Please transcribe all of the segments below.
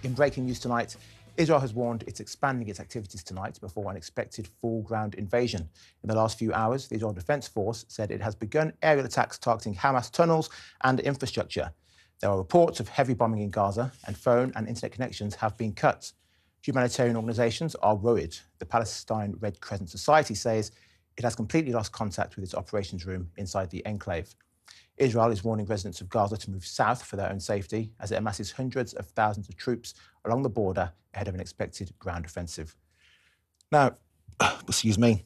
In breaking news tonight, Israel has warned it's expanding its activities tonight before an expected full ground invasion. In the last few hours, the Israel Defense Force said it has begun aerial attacks targeting Hamas tunnels and infrastructure. There are reports of heavy bombing in Gaza, and phone and internet connections have been cut. Humanitarian organisations are worried. The Palestine Red Crescent Society says it has completely lost contact with its operations room inside the enclave. Israel is warning residents of Gaza to move south for their own safety as it amasses hundreds of thousands of troops along the border ahead of an expected ground offensive. Now, excuse me,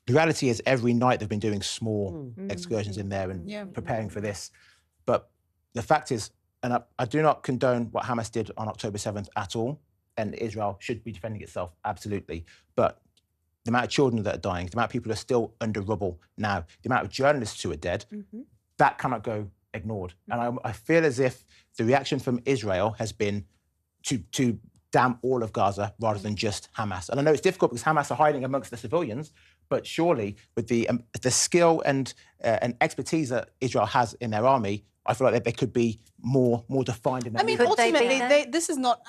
the reality is every night they've been doing small excursions in there and preparing for this. But the fact is, and I do not condone what Hamas did on October 7th at all, and Israel should be defending itself, absolutely. But the amount of children that are dying, the amount of people who are still under rubble now, the amount of journalists who are dead, that cannot go ignored. And I feel as if the reaction from Israel has been to damn all of Gaza rather than just Hamas. And I know it's difficult because Hamas are hiding amongst the civilians, but surely with the skill and expertise that Israel has in their army, I feel like they could be more defined in their I mean, ultimately, this is not,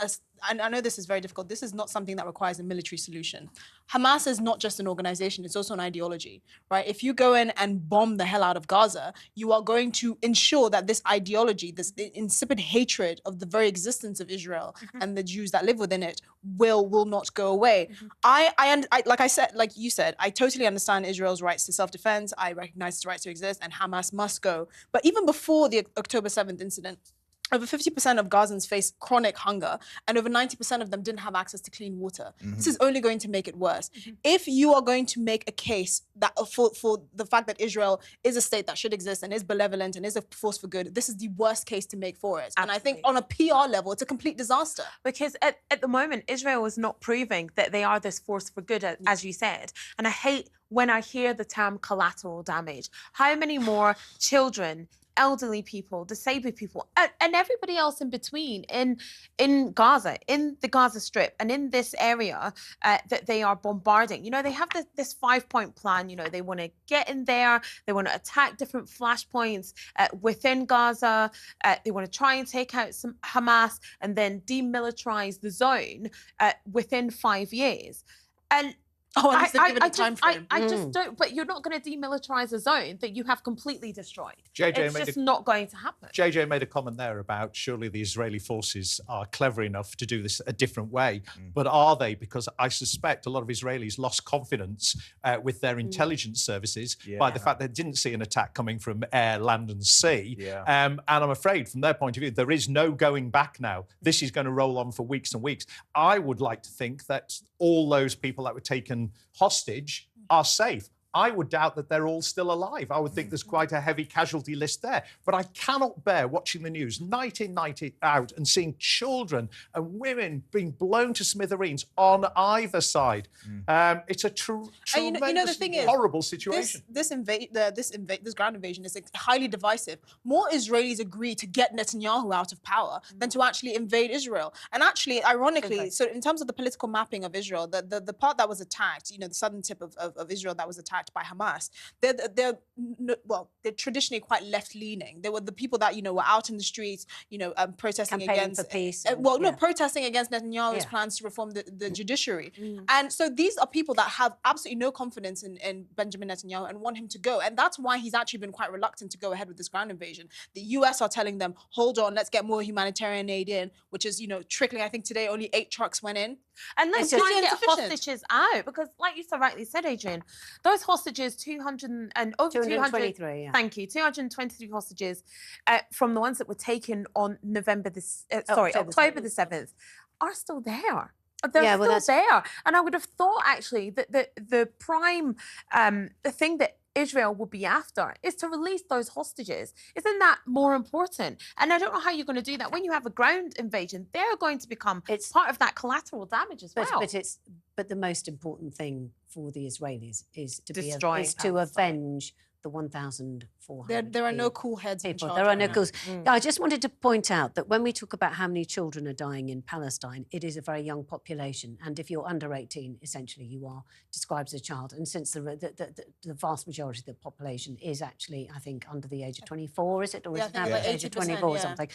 and I know this is very difficult, this is not something that requires a military solution. Hamas is not just an organization, it's also an ideology, right? If you go in and bomb the hell out of Gaza, you are going to ensure that this ideology, this insipid hatred of the very existence of Israel and the Jews that live within it will not go away. Like you said, I totally understand Israel's rights to self-defense. I recognize its right to exist, and Hamas must go. But even before the October 7th incident, over 50% of Gazans face chronic hunger, and over 90% of them didn't have access to clean water. This is only going to make it worse. If you are going to make a case that for the fact that Israel is a state that should exist and is benevolent and is a force for good, this is the worst case to make for it. Absolutely. And I think on a PR level, it's a complete disaster. Because at the moment, Israel is not proving that they are this force for good, as you said. And I hate when I hear the term collateral damage. How many more children, elderly people, disabled people, and everybody else in between in Gaza, in the Gaza Strip, and in this area that they are bombarding. You know, they have this 5-point plan. You know, they want to get in there, they want to attack different flashpoints within Gaza. They want to try and take out some Hamas and then demilitarize the zone within 5 years. And I just don't. But you're not going to demilitarize a zone that you have completely destroyed. It's just not going to happen. JJ made a comment there about surely the Israeli forces are clever enough to do this a different way. But are they? Because I suspect a lot of Israelis lost confidence with their intelligence services by the fact they didn't see an attack coming from air, land and sea. And I'm afraid from their point of view, there is no going back now. This is going to roll on for weeks and weeks. I would like to think that all those people that were taken hostage are safe. I would doubt that they're all still alive. I would think there's quite a heavy casualty list there. But I cannot bear watching the news night in, night out and seeing children and women being blown to smithereens on either side. It's a tremendous, horrible situation. This ground invasion is highly divisive. More Israelis agree to get Netanyahu out of power than to actually invade Israel. And actually, ironically, so in terms of the political mapping of Israel, the part that was attacked, you know, the southern tip of Israel that was attacked by Hamas, they're traditionally quite left-leaning. They were the people that, you know, were out in the streets, you know, protesting against for peace. Protesting against Netanyahu's plans to reform the judiciary. And so these are people that have absolutely no confidence in Benjamin Netanyahu and want him to go. And that's why he's actually been quite reluctant to go ahead with this ground invasion. The US are telling them, hold on, let's get more humanitarian aid in, which is, you know, trickling. I think today only 8 trucks went in. And let's try and get hostages out, because like you so rightly said, Adrian, those hostages, 223, thank you, 223 hostages from the ones that were taken on October the 7th, are still there. They're still there. And I would have thought, actually, that the prime thing that Israel would be after is to release those hostages. Isn't that more important? And I don't know how you're going to do that. When you have a ground invasion, they're going to become part of that collateral damage as well. But the most important thing for the Israelis is to avenge the 1,400 There are no cool heads people. There are no cool. I just wanted to point out that when we talk about how many children are dying in Palestine, it is a very young population. And if you're under 18, essentially you are described as a child. And since the vast majority of the population is actually, I think, under the age of 24, is it? Or is it now the age of 24 or something?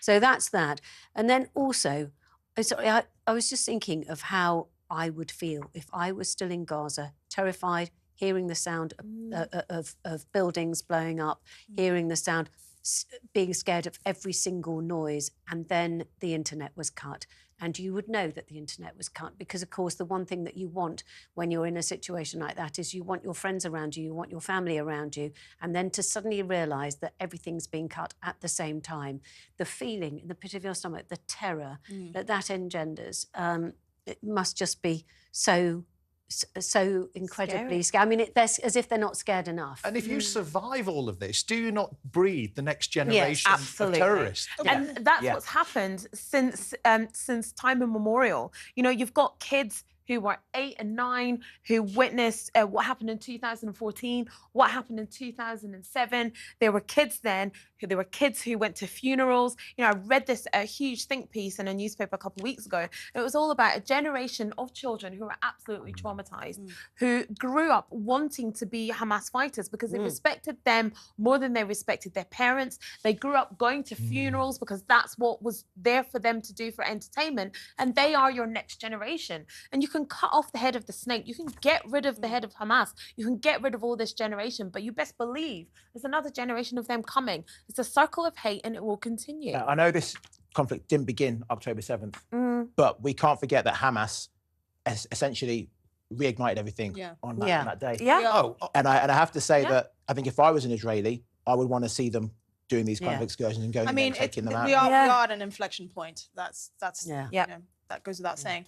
So that's that. And then also, Oh, sorry, I was just thinking of how I would feel if I was still in Gaza, terrified, hearing the sound of buildings blowing up, hearing the sound, being scared of every single noise, and then the internet was cut. And you would know that the internet was cut because, of course, the one thing that you want when you're in a situation like that is you want your friends around you, you want your family around you, and then to suddenly realise that everything's being cut at the same time, the feeling in the pit of your stomach, the terror that engenders, it must just be so incredibly scary. I mean, they're as if they're not scared enough. And if you survive all of this, do you not breed the next generation of absolutely. terrorists? And that's what's happened since time immemorial. You know, you've got kids who were 8 and 9, who witnessed what happened in 2014, what happened in 2007. There were kids then, there were kids who went to funerals. You know, I read this huge think piece in a newspaper a couple of weeks ago. It was all about a generation of children who were absolutely traumatized, who grew up wanting to be Hamas fighters because they respected them more than they respected their parents. They grew up going to funerals because that's what was there for them to do for entertainment. And they are your next generation. And you can cut off the head of the snake. You can get rid of the head of Hamas. You can get rid of all this generation, but you best believe there's another generation of them coming. It's a circle of hate and it will continue. I know this conflict didn't begin October 7th, but we can't forget that Hamas essentially reignited everything on that day. And I have to say that I think if I was an Israeli, I would want to see them doing these kind of excursions and going and taking them out. We are at an inflection point. That's you know, that goes without saying.